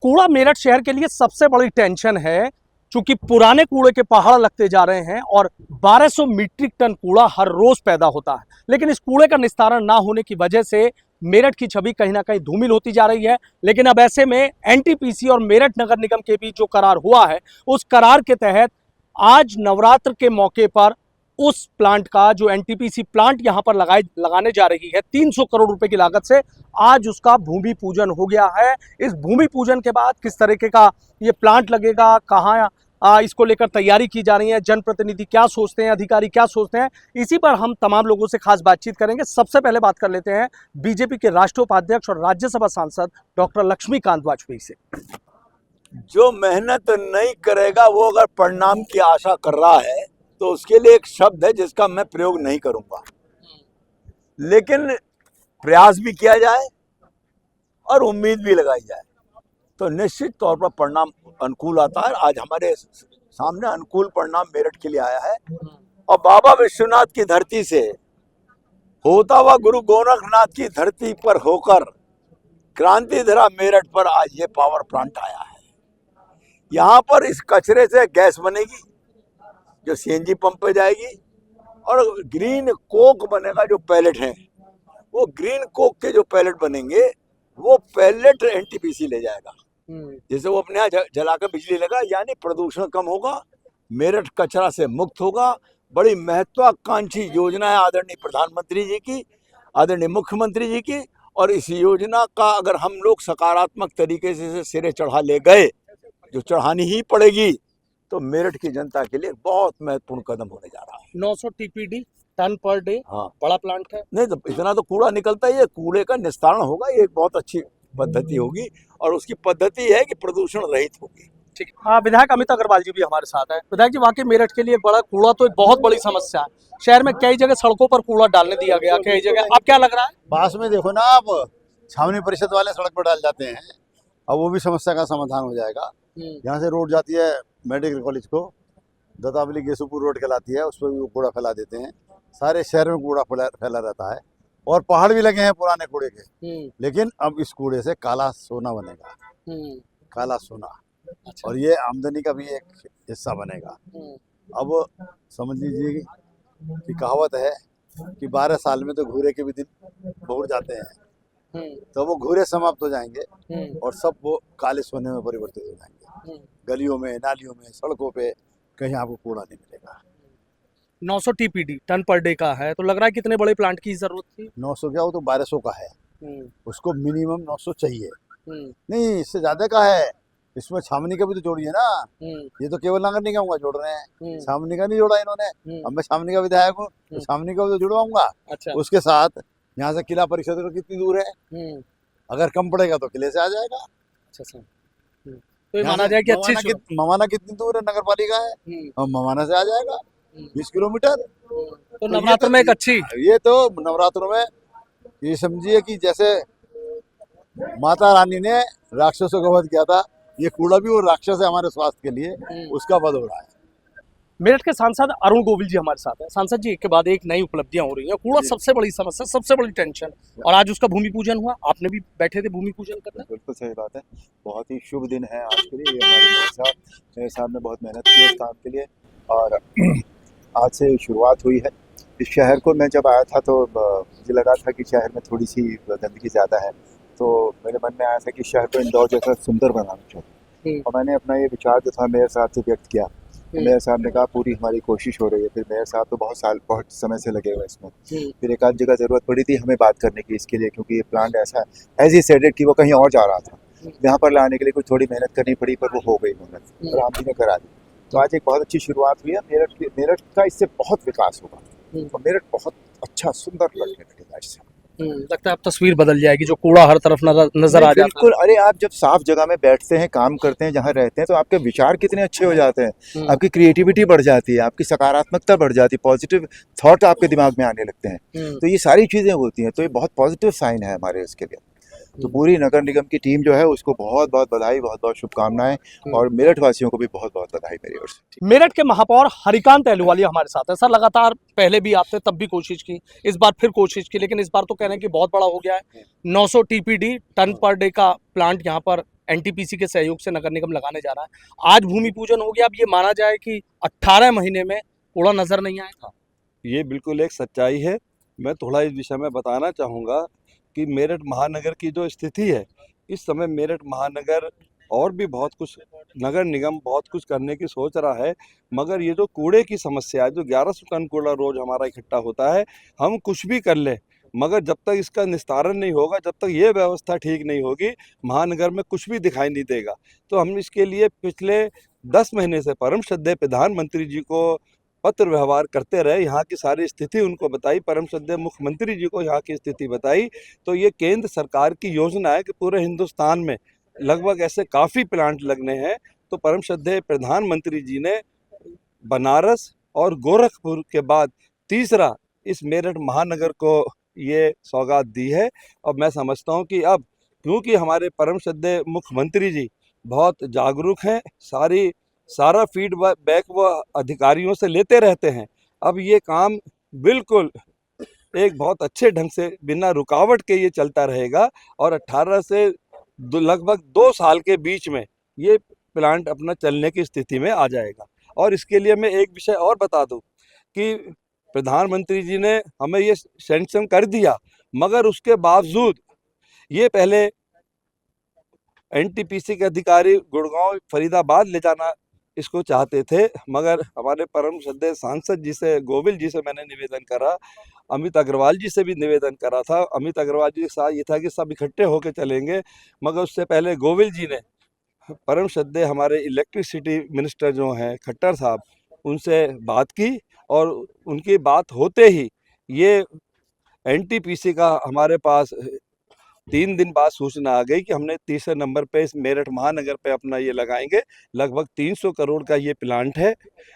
कूड़ा मेरठ शहर के लिए सबसे बड़ी टेंशन है, क्योंकि पुराने कूड़े के पहाड़ लगते जा रहे हैं और 1200 मीट्रिक टन कूड़ा हर रोज पैदा होता है। लेकिन इस कूड़े का निस्तारण ना होने की वजह से मेरठ की छवि कहीं ना कहीं धूमिल होती जा रही है। लेकिन अब ऐसे में एनटीपीसी और मेरठ नगर निगम के बीच जो करार हुआ है, उस करार के तहत आज नवरात्र के मौके पर उस प्लांट का, जो एनटीपीसी प्लांट यहां पर लगाने जा रही है 300 करोड़ रुपए की लागत से, आज उसका भूमि पूजन हो गया है। इस भूमि पूजन के बाद किस तरीके का ये प्लांट लगेगा, कहाँ इसको लेकर तैयारी की जा रही है, जनप्रतिनिधि क्या सोचते हैं, अधिकारी क्या सोचते हैं, इसी पर हम तमाम लोगों से खास बातचीत करेंगे। सबसे पहले बात कर लेते हैं बीजेपी के राष्ट्रीय उपाध्यक्ष और राज्यसभा सांसद डॉक्टर लक्ष्मीकांत वाजपेयी से। जो मेहनत नहीं करेगा वो अगर परिणाम की आशा कर रहा है तो उसके लिए एक शब्द है जिसका मैं प्रयोग नहीं करूंगा, लेकिन प्रयास भी किया जाए और उम्मीद भी लगाई जाए तो निश्चित तौर पर परिणाम अनुकूल आता है। आज हमारे सामने अनुकूल परिणाम मेरठ के लिए आया है और बाबा विश्वनाथ की धरती से होता हुआ गुरु गोरखनाथ की धरती पर होकर क्रांति धरा मेरठ पर आज ये पावर प्लांट आया है। यहाँ पर इस कचरे से गैस बनेगी जो सीएनजी पंप पे जाएगी और ग्रीन कोक बनेगा। जो पैलेट है वो ग्रीन कोक के जो पैलेट बनेंगे वो पैलेट एनटीपीसी ले जाएगा, जैसे वो अपने यहाँ जलाकर बिजली लगा, यानी प्रदूषण कम होगा, मेरठ कचरा से मुक्त होगा। बड़ी महत्वाकांक्षी योजना है आदरणीय प्रधानमंत्री जी की, आदरणीय मुख्यमंत्री जी की, और इस योजना का अगर हम लोग सकारात्मक तरीके से सिरे चढ़ा ले गए, जो चढ़ानी ही पड़ेगी, तो मेरठ की जनता के लिए बहुत महत्वपूर्ण कदम होने जा रहा है। 900 टीपीडी टन पर डे, हाँ, बड़ा प्लांट है। नहीं तो इतना तो कूड़ा निकलता ही है, कूड़े का निस्तारण होगा, ये एक बहुत अच्छी पद्धति होगी और उसकी पद्धति है कि प्रदूषण रहित होगी। ठीक है। विधायक अमित अग्रवाल जी भी हमारे साथ है। विधायक जी, वाकई मेरठ के लिए बड़ा कूड़ा तो एक बहुत बड़ी समस्या है। शहर में कई जगह सड़कों पर कूड़ा डालने दिया गया, कई जगह, अब क्या लग रहा है? पास में देखो ना आप, छावनी परिषद वाले सड़क पर डाल जाते हैं, अब वो भी समस्या का समाधान हो जाएगा। यहाँ से रोड जाती है मेडिकल कॉलेज को, दत्तावली गेसुपुर रोड कहलाती है, उस पर भी वो कूड़ा फैला देते हैं। सारे शहर में कूड़ा फैला रहता है और पहाड़ भी लगे हैं पुराने कूड़े के। लेकिन अब इस कूड़े से काला सोना बनेगा, काला सोना। अच्छा। और ये आमदनी का भी एक हिस्सा बनेगा। अब समझ लीजिए कि कहावत है कि 12 साल में तो घूरे के भी दिन बहुत जाते हैं, तो वो घूरे समाप्त हो जाएंगे और सब वो काले सोने में परिवर्तित हो जाएंगे। गलियों में, नालियों में, सड़कों पे कहीं आपको कूड़ा नहीं मिलेगा। 900 टीपीडी टन पर डे का है, तो लग रहा है कितने बड़े प्लांट की जरूरत थी? 900 क्या, वो तो 1200 का है, उसको मिनिमम 900 चाहिए। नहीं, इससे ज्यादा का है। इसमें छावनी का भी तो जोड़िए ना, ये तो केवल नगर निगम का जोड़ रहे हैं, छावनी का नहीं जोड़ा इन्होंने। अब मैं छावनी का विधायक हूँ तो छावनी का भी तो जुड़वाऊंगा। अच्छा। उसके साथ यहाँ से किला परिषद को कितनी दूर है, अगर कम पड़ेगा तो किले से आ जाएगा। अच्छा, तो ये माना जाए कि अच्छी मवाना कितनी दूर है, नगर पालिका है, और मवाना से आ जाएगा 20 किलोमीटर। तो नवरात्र में एक अच्छी, ये तो नवरात्रों में ये समझिए कि जैसे माता रानी ने राक्षसों का वध किया था, ये कूड़ा भी वो राक्षस है हमारे स्वास्थ्य के लिए, उसका वध हो रहा है। मेरठ के सांसद अरुण गोविल जी हमारे साथ हैं। सांसद जी, एक के बाद एक नई उपलब्धियां हो रही हैं, कूड़ा सबसे बड़ी समस्या, सबसे बड़ी टेंशन, और आज उसका भूमि पूजन हुआ, आपने भी बैठे थे भूमि पूजन करने। बिल्कुल सही बात है, बहुत ही शुभ दिन है आज के लिए। ये हमारे मेरे साहब ने बहुत मेहनत की है इस काम के लिए और आज से शुरुआत हुई है। इस शहर को मैं जब आया था तो मुझे लगा था कि शहर में थोड़ी सी गंदगी ज़्यादा है, तो मेरे मन में आया था कि शहर को इंदौर जैसा सुंदर बनाना चाहिए, और मैंने अपना ये विचार जो था मेयर साहब से व्यक्त किया। मेयर साहब ने कहा पूरी हमारी कोशिश हो रही है। फिर मेयर साहब तो बहुत समय से लगे हुए इसमें। फिर एक आध जगह जरूरत पड़ी थी हमें बात करने की इसके लिए, क्योंकि ये प्लांट ऐसा एज ही सेडेड कि वो कहीं और जा रहा था, यहाँ पर लाने के लिए कुछ थोड़ी मेहनत करनी पड़ी, पर वो हो गई मेहनत और आप ही ने करा दी। तो आज एक बहुत अच्छी शुरुआत हुई है। मेरठ का इससे बहुत विकास होगा और मेरठ बहुत अच्छा सुंदर लगने लगेगा इससे। लगता है अब तस्वीर बदल जाएगी, जो कूड़ा हर तरफ नजर आ जाता है। बिल्कुल, अरे आप जब साफ जगह में बैठते हैं, काम करते हैं, जहाँ रहते हैं, तो आपके विचार कितने अच्छे हो जाते हैं, आपकी क्रिएटिविटी बढ़ जाती है, आपकी सकारात्मकता बढ़ जाती है, पॉजिटिव थॉट आपके दिमाग में आने लगते हैं। तो ये सारी चीजें होती हैं, तो ये बहुत पॉजिटिव साइन है हमारे इसके लिए। तो पूरी नगर निगम की टीम जो है उसको बहुत बहुत बधाई, बहुत बहुत शुभकामनाएं, और मेरठ वासियों को भी बहुत बहुत बधाई मेरी ओर से। मेरठ के महापौर हरिकांत अहलूवालिया हमारे साथ है। सर, लगातार पहले भी आपने तब भी कोशिश की, इस बार फिर कोशिश की, लेकिन इस बार तो कह रहे हैं कि बहुत बड़ा हो गया है। 900 टीपीडी टन पर डे का प्लांट यहाँ पर एनटीपीसी के सहयोग से नगर निगम लगाने जा रहा है। आज भूमि पूजन हो गया, अब ये माना जाए कि 18 महीने में कूड़ा नजर नहीं आएगा। ये बिल्कुल एक सच्चाई है। मैं थोड़ा इस विषय में बताना चाहूँगा कि मेरठ महानगर की जो स्थिति है, इस समय मेरठ महानगर और भी बहुत कुछ, नगर निगम बहुत कुछ करने की सोच रहा है, मगर ये जो कूड़े की समस्या है, जो 1100 टन कूड़ा रोज हमारा इकट्ठा होता है, हम कुछ भी कर लें, मगर जब तक इसका निस्तारण नहीं होगा, जब तक ये व्यवस्था ठीक नहीं होगी, महानगर में कुछ भी दिखाई नहीं देगा। तो हम इसके लिए पिछले 10 महीने से परम श्रद्धेय प्रधानमंत्री जी को पत्र व्यवहार करते रहे, यहाँ की सारी स्थिति उनको बताई, परम श्रद्धेय मुख्यमंत्री जी को यहाँ की स्थिति बताई। तो ये केंद्र सरकार की योजना है कि पूरे हिंदुस्तान में लगभग ऐसे काफ़ी प्लांट लगने हैं। तो परम श्रद्धेय प्रधानमंत्री जी ने बनारस और गोरखपुर के बाद तीसरा इस मेरठ महानगर को ये सौगात दी है। और मैं समझता हूँ कि अब क्योंकि हमारे परम श्रद्धेय मुख्यमंत्री जी बहुत जागरूक हैं, सारा फीडबैक वो अधिकारियों से लेते रहते हैं, अब ये काम बिल्कुल एक बहुत अच्छे ढंग से बिना रुकावट के ये चलता रहेगा और 18 से लगभग 2 साल के बीच में ये प्लांट अपना चलने की स्थिति में आ जाएगा। और इसके लिए मैं एक विषय और बता दूं कि प्रधानमंत्री जी ने हमें ये सैंक्शन कर दिया, मगर उसके बावजूद ये पहले एनटीपीसी के अधिकारी गुड़गांव फरीदाबाद ले जाना इसको चाहते थे, मगर हमारे परम श्रद्धेय सांसद जी से, गोविल जी से मैंने निवेदन करा, अमित अग्रवाल जी से भी निवेदन करा था। अमित अग्रवाल जी के साथ ये था कि सब इकट्ठे होकर चलेंगे, मगर उससे पहले गोविल जी ने परम श्रद्धेय हमारे इलेक्ट्रिसिटी मिनिस्टर जो हैं खट्टर साहब, उनसे बात की और उनकी बात होते ही ये एनटीपीसी का हमारे पास 3 दिन बाद सूचना आ गई कि हमने तीसरे नंबर पे इस मेरठ महानगर पे अपना ये लगाएंगे। लगभग 300 करोड़ का ये प्लांट है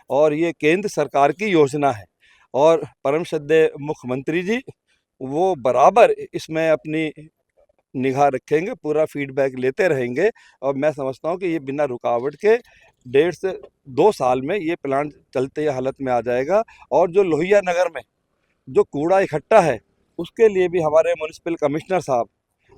और ये केंद्र सरकार की योजना है और परम श्रद्धेय मुख्यमंत्री जी वो बराबर इसमें अपनी निगाह रखेंगे, पूरा फीडबैक लेते रहेंगे और मैं समझता हूँ कि ये बिना रुकावट के 1.5 से 2 साल में ये प्लांट चलते हालत में आ जाएगा। और जो लोहिया नगर में जो कूड़ा इकट्ठा है उसके लिए भी हमारे म्युनिसिपल कमिश्नर साहब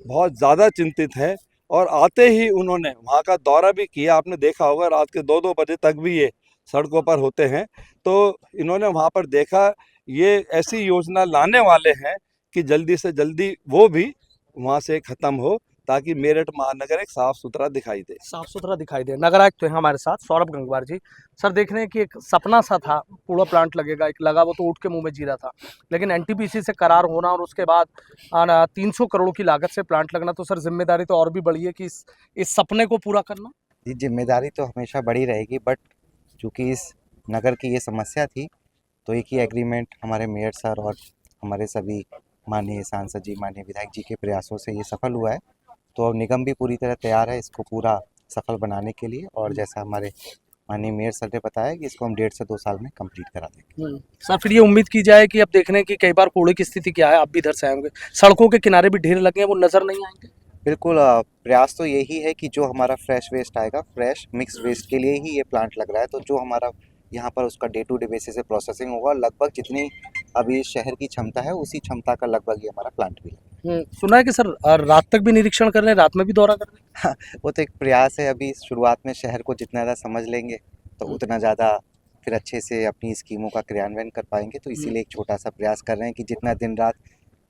बहुत ज़्यादा चिंतित हैं और आते ही उन्होंने वहाँ का दौरा भी किया। आपने देखा होगा रात के 2-2 बजे तक भी ये सड़कों पर होते हैं, तो इन्होंने वहाँ पर देखा ये ऐसी योजना लाने वाले हैं कि जल्दी से जल्दी वो भी वहाँ से ख़त्म हो ताकि मेरठ महानगर एक साफ़ सुथरा दिखाई दे। साफ सुथरा दिखाई दे। नगर आयुक्त तो हैं हमारे साथ सौरभ गंगवार जी। सर, देख रहे हैं कि एक सपना सा था, कूड़ा प्लांट लगेगा, एक लगा वो तो ऊँट के मुंह में जीरा था, लेकिन एनटीपीसी से करार होना और उसके बाद 300 करोड़ की लागत से प्लांट लगना, तो सर जिम्मेदारी तो और भी बड़ी है कि इस सपने को पूरा करना। जी, जिम्मेदारी तो हमेशा बड़ी रहेगी, बट चूँकि इस नगर की ये समस्या थी तो एक ही एग्रीमेंट हमारे मेयर सर और हमारे सभी माननीय सांसद जी, माननीय विधायक जी के प्रयासों से ये सफल हुआ है। तो अब निगम भी पूरी तरह तैयार है इसको पूरा सफल बनाने के लिए और जैसा हमारे माननीय मेयर सर ने बताया कि इसको हम 1.5 से 2 साल में कंप्लीट करा देंगे। सर, फिर ये उम्मीद की जाए कि अब देखने की कई बार कूड़े की स्थिति क्या है, आप भी इधर से आएंगे, सड़कों के किनारे भी ढेर लगे हैं, वो नजर नहीं आएंगे। बिल्कुल, प्रयास तो यही है कि जो हमारा फ्रेश वेस्ट आएगा, फ्रेश मिक्स वेस्ट के लिए ही ये प्लांट लग रहा है, तो जो हमारा यहाँ पर उसका डे टू डे बेसिस से प्रोसेसिंग होगा, लगभग जितनी अभी शहर की क्षमता है उसी क्षमता का लगभग ये हमारा प्लांट भी है। सुना है कि सर रात तक भी निरीक्षण कर रहे हैं, रात में भी दौरा कर रहे हैं। वो तो एक प्रयास है, अभी शुरुआत में शहर को जितना ज़्यादा समझ लेंगे तो उतना ज़्यादा फिर अच्छे से अपनी स्कीमों का क्रियान्वयन कर पाएंगे। तो इसीलिए एक छोटा सा प्रयास कर रहे हैं कि जितना दिन रात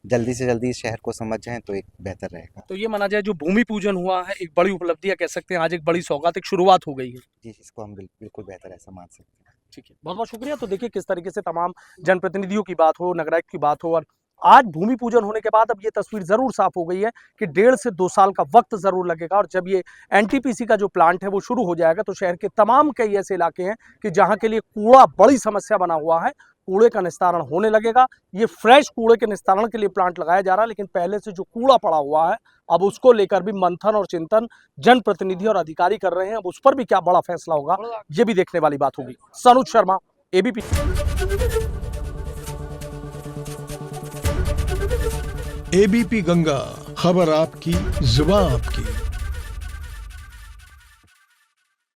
जल्दी से जल्दी इस शहर को समझ जाएं तो एक बेहतर रहेगा। तो ये माना जाए जो भूमि पूजन हुआ है एक बड़ी उपलब्धि कह सकते हैं, आज एक बड़ी सौगात, एक शुरुआत हो गई है। जी, इसको हम बिल्कुल बेहतर ऐसा मान सकते हैं। ठीक है, बहुत बहुत शुक्रिया। तो देखिए किस तरीके से तमाम जनप्रतिनिधियों की बात हो, नगर आयुक्त की बात हो, और आज भूमि पूजन होने के बाद अब ये तस्वीर जरूर साफ हो गई है कि 1.5 से 2 साल का वक्त जरूर लगेगा और जब ये एनटीपीसी का जो प्लांट है वो शुरू हो जाएगा तो शहर के तमाम कई ऐसे इलाके हैं कि जहां के लिए कूड़ा बड़ी समस्या बना हुआ है, कूड़े का निस्तारण होने लगेगा। ये फ्रेश कूड़े के निस्तारण के लिए प्लांट लगाया जा रहा है, लेकिन पहले से जो कूड़ा पड़ा हुआ है अब उसको लेकर भी मंथन और चिंतन जनप्रतिनिधि और अधिकारी कर रहे हैं। अब उस पर भी क्या बड़ा फैसला होगा ये भी देखने वाली बात होगी। सनुज शर्मा, एबीपी। एबीपी गंगा, खबर आपकी, जुबान आपकी।